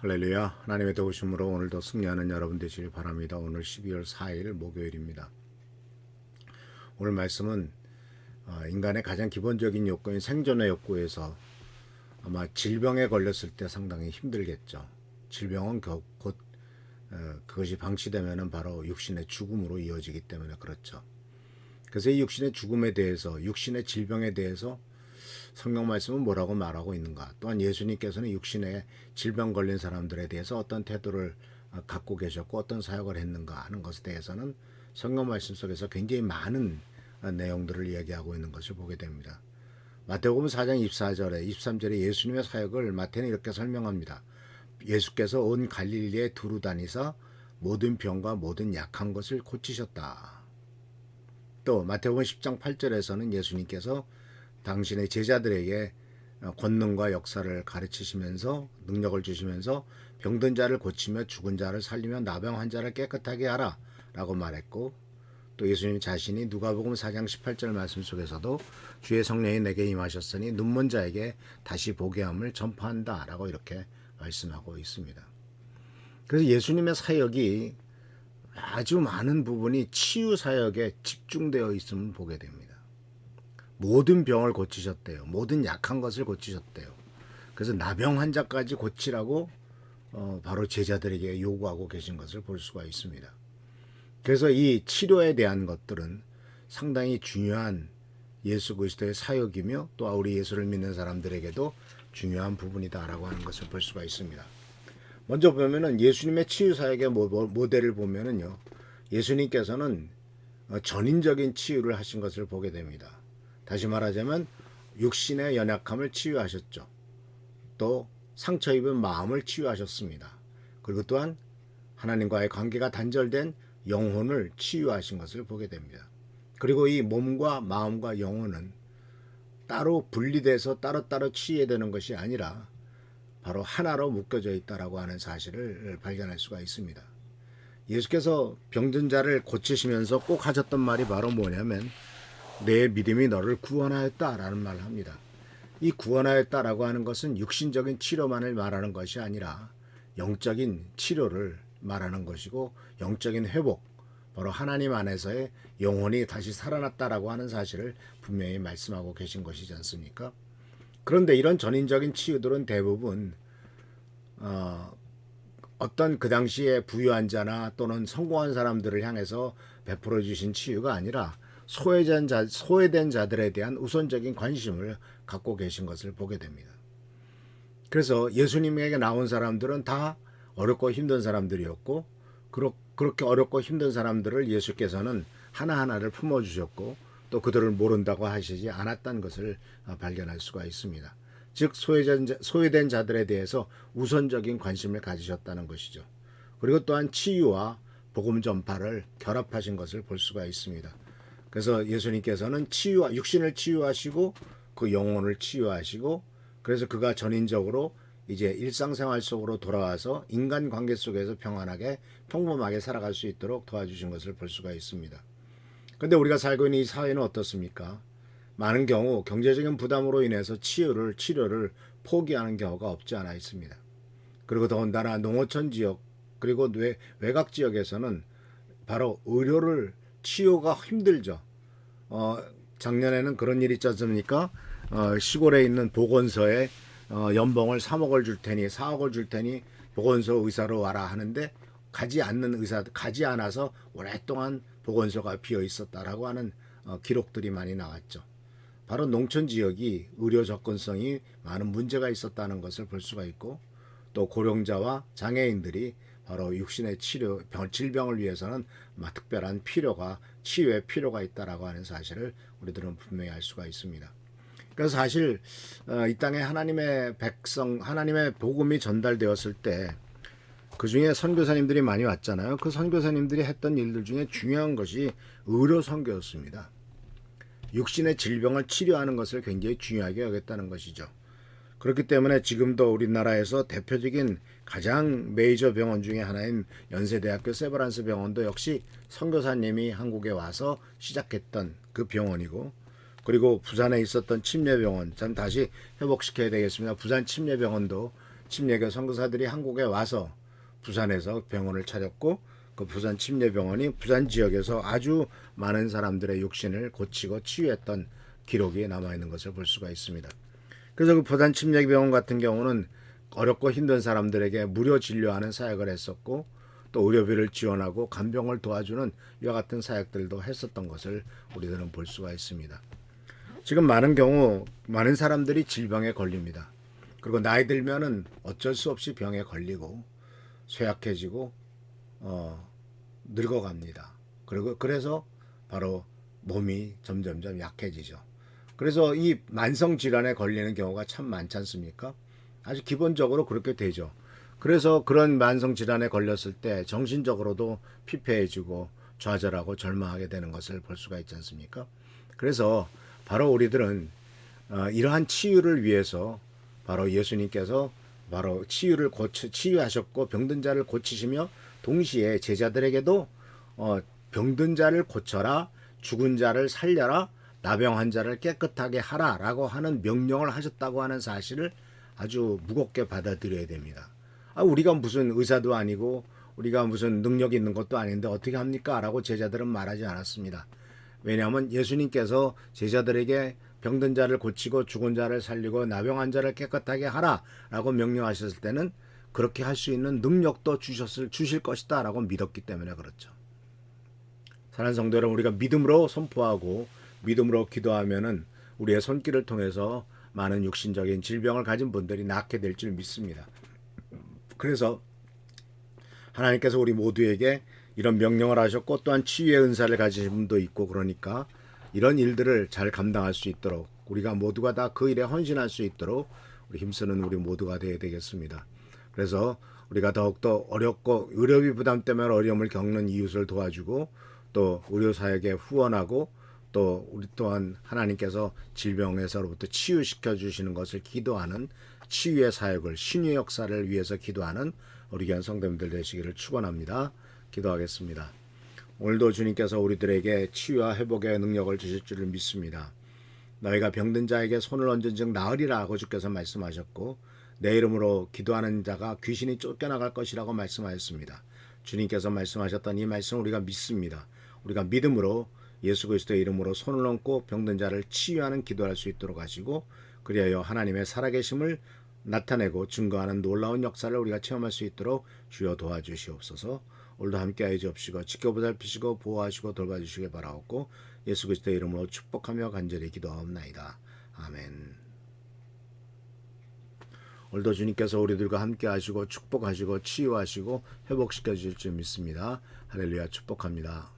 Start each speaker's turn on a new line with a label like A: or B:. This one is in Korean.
A: 할렐루야. 하나님의 도우심으로 오늘도 승리하는 여러분 되시길 바랍니다. 오늘 12월 4일 목요일입니다. 오늘 말씀은 인간의 가장 기본적인 욕구인 생존의 욕구에서 아마 질병에 걸렸을 때 상당히 힘들겠죠. 질병은 곧 그것이 방치되면 바로 육신의 죽음으로 이어지기 때문에 그렇죠. 그래서 이 육신의 죽음에 대해서, 육신의 질병에 대해서 성경 말씀은 뭐라고 말하고 있는가? 또한 예수님께서는 육신에 질병 걸린 사람들에 대해서 어떤 태도를 갖고 계셨고 어떤 사역을 했는가 하는 것에 대해서는 성경 말씀 속에서 굉장히 많은 내용들을 이야기하고 있는 것을 보게 됩니다. 마태복음 4장 24절에 23절에 예수님의 사역을 마태는 이렇게 설명합니다. 예수께서 온 갈릴리에 두루 다니사 모든 병과 모든 약한 것을 고치셨다. 또 마태복음 10장 8절에서는 예수님께서 당신의 제자들에게 권능과 역사를 가르치시면서 능력을 주시면서 병든 자를 고치며 죽은 자를 살리며 나병 환자를 깨끗하게 하라 라고 말했고, 또 예수님 자신이 누가복음 4장 18절 말씀 속에서도 주의 성령이 내게 임하셨으니 눈먼 자에게 다시 보게 함을 전파한다 라고 이렇게 말씀하고 있습니다. 그래서 예수님의 사역이 아주 많은 부분이 치유 사역에 집중되어 있음을 보게 됩니다. 모든 병을 고치셨대요. 모든 약한 것을 고치셨대요. 그래서 나병 환자까지 고치라고 바로 제자들에게 요구하고 계신 것을 볼 수가 있습니다. 그래서 이 치료에 대한 것들은 상당히 중요한 예수 그리스도의 사역이며 또 우리 예수를 믿는 사람들에게도 중요한 부분이다라고 하는 것을 볼 수가 있습니다. 먼저 보면은 예수님의 치유 사역의 모델을 보면은요, 예수님께서는 전인적인 치유를 하신 것을 보게 됩니다. 다시 말하자면 육신의 연약함을 치유하셨죠. 또 상처 입은 마음을 치유하셨습니다. 그리고 또한 하나님과의 관계가 단절된 영혼을 치유하신 것을 보게 됩니다. 그리고 이 몸과 마음과 영혼은 따로 분리돼서 따로따로 치유해야 되는 것이 아니라 바로 하나로 묶여져 있다라고 하는 사실을 발견할 수가 있습니다. 예수께서 병든 자를 고치시면서 꼭 하셨던 말이 바로 뭐냐면 내 믿음이 너를 구원하였다라는 말을 합니다. 이 구원하였다라고 하는 것은 육신적인 치료만을 말하는 것이 아니라 영적인 치료를 말하는 것이고 영적인 회복, 바로 하나님 안에서의 영혼이 다시 살아났다라고 하는 사실을 분명히 말씀하고 계신 것이지 않습니까? 그런데 이런 전인적인 치유들은 대부분 어떤 그 당시에 부유한 자나 또는 성공한 사람들을 향해서 베풀어 주신 치유가 아니라 소외된 자들에 대한 우선적인 관심을 갖고 계신 것을 보게 됩니다. 그래서 예수님에게 나온 사람들은 다 어렵고 힘든 사람들이었고, 그렇게 어렵고 힘든 사람들을 예수께서는 하나하나를 품어주셨고 또 그들을 모른다고 하시지 않았다는 것을 발견할 수가 있습니다. 즉 소외된 자들에 대해서 우선적인 관심을 가지셨다는 것이죠. 그리고 또한 치유와 복음 전파를 결합하신 것을 볼 수가 있습니다. 그래서 예수님께서는 육신을 치유하시고 그 영혼을 치유하시고, 그래서 그가 전인적으로 이제 일상생활 속으로 돌아와서 인간관계 속에서 평범하게 살아갈 수 있도록 도와주신 것을 볼 수가 있습니다. 그런데 우리가 살고 있는 이 사회는 어떻습니까? 많은 경우 경제적인 부담으로 인해서 치료를 포기하는 경우가 없지 않아 있습니다. 그리고 더군다나 농어촌 지역 그리고 외곽 지역에서는 바로 치료가 힘들죠. 작년에는 그런 일이 있지 않습니까? 시골에 있는 보건소에 연봉을 3억을 줄 테니 4억을 줄 테니 보건소 의사로 와라 하는데 가지 않아서 오랫동안 보건소가 비어 있었다라고 하는 기록들이 많이 나왔죠. 바로 농촌 지역이 의료 접근성이 많은 문제가 있었다는 것을 볼 수가 있고, 또 고령자와 장애인들이 바로 육신의 질병을 위해서는 특별한 치유의 필요가 있다라고 하는 사실을 우리들은 분명히 알 수가 있습니다. 그래서 사실 이 땅에 하나님의 복음이 전달되었을 때 그중에 선교사님들이 많이 왔잖아요. 그 선교사님들이 했던 일들 중에 중요한 것이 의료 선교였습니다. 육신의 질병을 치료하는 것을 굉장히 중요하게 여겼다는 것이죠. 그렇기 때문에 지금도 우리나라에서 대표적인 가장 메이저 병원 중에 하나인 연세대학교 세브란스 병원도 역시 선교사님이 한국에 와서 시작했던 그 병원이고, 그리고 부산에 있었던 침례병원, 다시 회복시켜야 되겠습니다. 부산 침례병원도 침례교 선교사들이 한국에 와서 부산에서 병원을 차렸고 그 부산 침례병원이 부산 지역에서 아주 많은 사람들의 육신을 고치고 치유했던 기록이 남아있는 것을 볼 수가 있습니다. 그래서 그 부산 침례병원 같은 경우는 어렵고 힘든 사람들에게 무료 진료하는 사역을 했었고 또 의료비를 지원하고 간병을 도와주는 이와 같은 사역들도 했었던 것을 우리들은 볼 수가 있습니다. 지금 많은 경우 많은 사람들이 질병에 걸립니다. 그리고 나이 들면은 어쩔 수 없이 병에 걸리고 쇠약해지고 늙어갑니다. 그리고 그래서 바로 몸이 점점점 약해지죠. 그래서 이 만성 질환에 걸리는 경우가 참 많지 않습니까? 아주 기본적으로 그렇게 되죠. 그래서 그런 만성 질환에 걸렸을 때 정신적으로도 피폐해지고 좌절하고 절망하게 되는 것을 볼 수가 있지 않습니까? 그래서 바로 우리들은 이러한 치유를 위해서 바로 예수님께서 바로 치유하셨고 병든 자를 고치시며 동시에 제자들에게도 병든 자를 고쳐라, 죽은 자를 살려라, 나병한 자를 깨끗하게 하라라고 하는 명령을 하셨다고 하는 사실을 아주 무겁게 받아들여야 됩니다. 우리가 무슨 의사도 아니고 우리가 무슨 능력이 있는 것도 아닌데 어떻게 합니까? 라고 제자들은 말하지 않았습니다. 왜냐하면 예수님께서 제자들에게 병든 자를 고치고 죽은 자를 살리고 나병한 자를 깨끗하게 하라라고 명령하셨을 때는 그렇게 할 수 있는 능력도 주실 것이다 라고 믿었기 때문에 그렇죠. 사랑하는 성도 여러분, 우리가 믿음으로 선포하고 믿음으로 기도하면은 우리의 손길을 통해서 많은 육신적인 질병을 가진 분들이 낫게 될 줄 믿습니다. 그래서 하나님께서 우리 모두에게 이런 명령을 하셨고 또한 치유의 은사를 가지신 분도 있고 그러니까 이런 일들을 잘 감당할 수 있도록 우리가 모두가 다 그 일에 헌신할 수 있도록 우리 힘쓰는 우리 모두가 되어야 되겠습니다. 그래서 우리가 더욱더 어렵고 의료비 부담 때문에 어려움을 겪는 이웃을 도와주고 또 의료사역에 후원하고 또 우리 또한 하나님께서 질병에서로부터 치유시켜 주시는 것을 기도하는 치유의 사역을 신유의 역사를 위해서 기도하는 우리 귀한 성도님들 되시기를 축원합니다. 기도하겠습니다. 오늘도 주님께서 우리들에게 치유와 회복의 능력을 주실 줄을 믿습니다. 너희가 병든 자에게 손을 얹은즉 나으리라 하고 주께서 말씀하셨고 내 이름으로 기도하는 자가 귀신이 쫓겨나갈 것이라고 말씀하셨습니다. 주님께서 말씀하셨던 이 말씀을 우리가 믿습니다. 우리가 믿음으로 예수 그리스도의 이름으로 손을 얹고 병든 자를 치유하는 기도할 수 있도록 하시고 그리하여 하나님의 살아계심을 나타내고 증거하는 놀라운 역사를 우리가 체험할 수 있도록 주여 도와주시옵소서. 오늘도 함께하여 주옵시고 지켜보살피시고 보호하시고 돌봐주시기 바라옵고 예수 그리스도의 이름으로 축복하며 간절히 기도하옵나이다. 아멘. 오늘도 주님께서 우리들과 함께하시고 축복하시고 치유하시고 회복시켜 주실 줄 믿습니다. 할렐루야. 축복합니다.